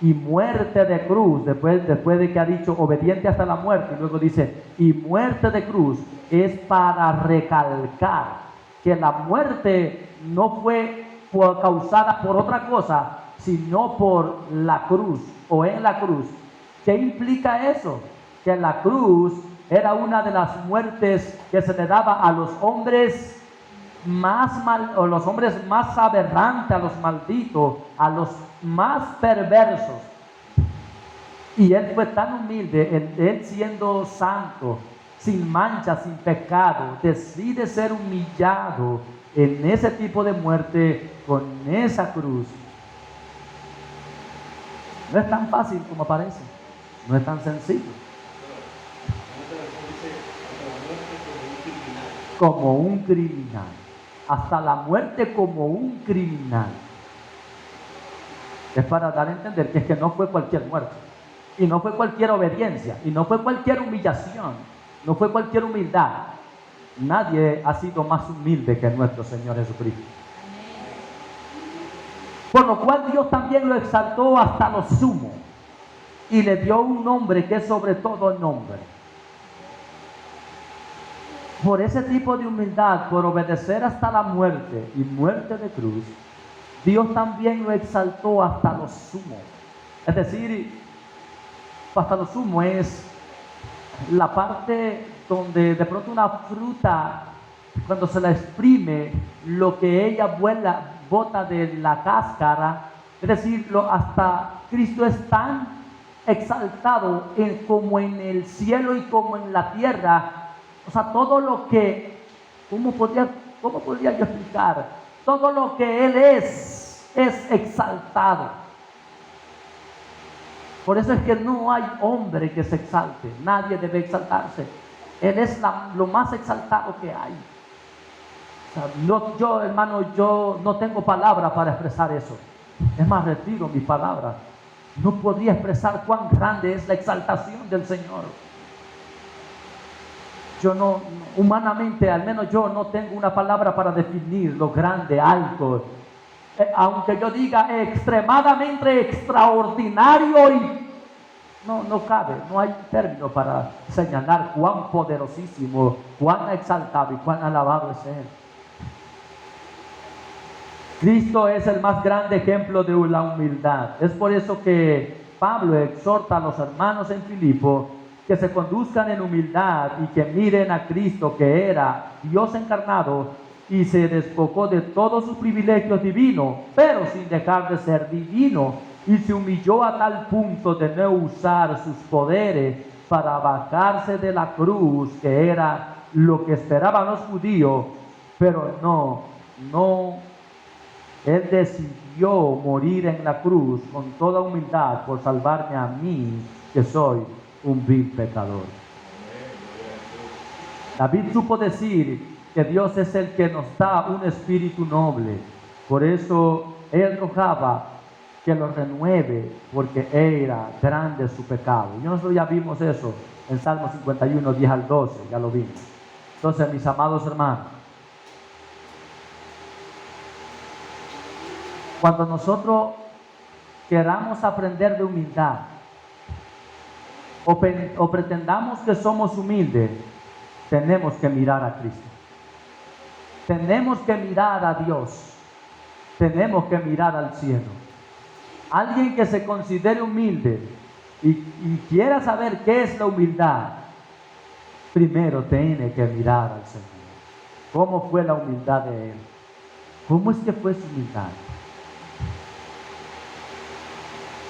A: y muerte de cruz, después de que ha dicho obediente hasta la muerte, y luego dice, y muerte de cruz, es para recalcar que la muerte no fue causada por otra cosa, sino por la cruz o en la cruz. ¿Qué implica eso? Que la cruz era una de las muertes que se le daba a los hombres los hombres más aberrantes, a los malditos, a los más perversos. Y Él fue tan humilde, él siendo santo, sin mancha, sin pecado, decide ser humillado en ese tipo de muerte con esa cruz. No es tan fácil como parece, no es tan sencillo. Como un criminal, hasta la muerte como un criminal. Es para dar a entender que es que no fue cualquier muerte, y no fue cualquier obediencia, y no fue cualquier humillación, no fue cualquier humildad. Nadie ha sido más humilde que nuestro Señor Jesucristo. Por lo cual Dios también lo exaltó hasta lo sumo y le dio un nombre que es sobre todo nombre. Por ese tipo de humildad, por obedecer hasta la muerte y muerte de cruz, Dios también lo exaltó hasta lo sumo. Es decir, hasta lo sumo es la parte donde de pronto una fruta, cuando se la exprime, lo que ella bota de la cáscara, es decir, hasta Cristo es tan exaltado como en el cielo y como en la tierra. O sea, todo lo que, ¿cómo podría yo explicar? Todo lo que Él es exaltado. Por eso es que no hay hombre que se exalte, nadie debe exaltarse. Él es lo más exaltado que hay. O sea, yo no tengo palabra para expresar eso. Es más, retiro mi palabra. No podría expresar cuán grande es la exaltación del Señor. Yo no, humanamente, al menos yo no tengo una palabra para definir lo grande, alto. Aunque yo diga extremadamente extraordinario y no cabe, no hay término para señalar cuán poderosísimo, cuán exaltado y cuán alabado es Él. Cristo es el más grande ejemplo de la humildad. Es por eso que Pablo exhorta a los hermanos en Filipo que se conduzcan en humildad y que miren a Cristo, que era Dios encarnado y se despojó de todos sus privilegios divinos, pero sin dejar de ser divino, y se humilló a tal punto de no usar sus poderes para bajarse de la cruz, que era lo que esperaban los judíos, pero no, Él decidió morir en la cruz con toda humildad por salvarme a mí, que soy un vil pecador. David supo decir que Dios es el que nos da un espíritu noble. Por eso él rogaba que lo renueve, porque era grande su pecado. Y nosotros ya vimos eso en Salmo 51, 10 al 12, ya lo vimos. Entonces, mis amados hermanos, cuando nosotros queramos aprender de humildad, o pretendamos que somos humildes, tenemos que mirar a Cristo. Tenemos que mirar a Dios. Tenemos que mirar al cielo. Alguien que se considere humilde y quiera saber qué es la humildad, primero tiene que mirar al Señor. ¿Cómo fue la humildad de Él? ¿Cómo es que fue su humildad?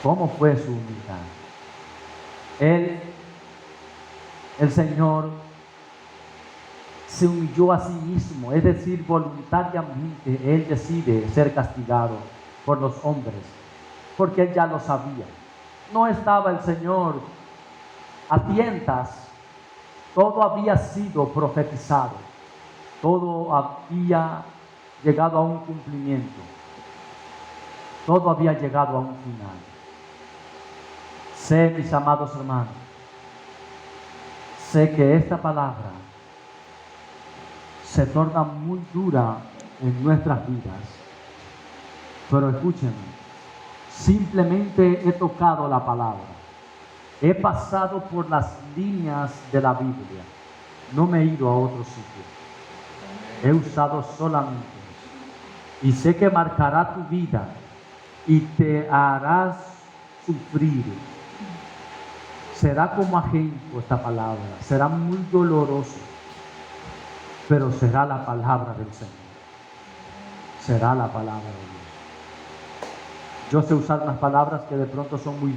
A: ¿Cómo fue su humildad? El Señor se humilló a sí mismo, es decir, voluntariamente Él decide ser castigado por los hombres, porque Él ya lo sabía. No estaba el Señor a tientas, todo había sido profetizado, todo había llegado a un cumplimiento, todo había llegado a un final. Sé, mis amados hermanos, sé que esta palabra se torna muy dura en nuestras vidas, pero escúchenme, simplemente he tocado la palabra, he pasado por las líneas de la Biblia, no me he ido a otro sitio, he usado solamente, y sé que marcará tu vida y te harás sufrir. Será como ajenjo esta palabra, será muy doloroso, pero será la palabra del Señor. Será la palabra de Dios. Yo sé usar unas palabras que de pronto son muy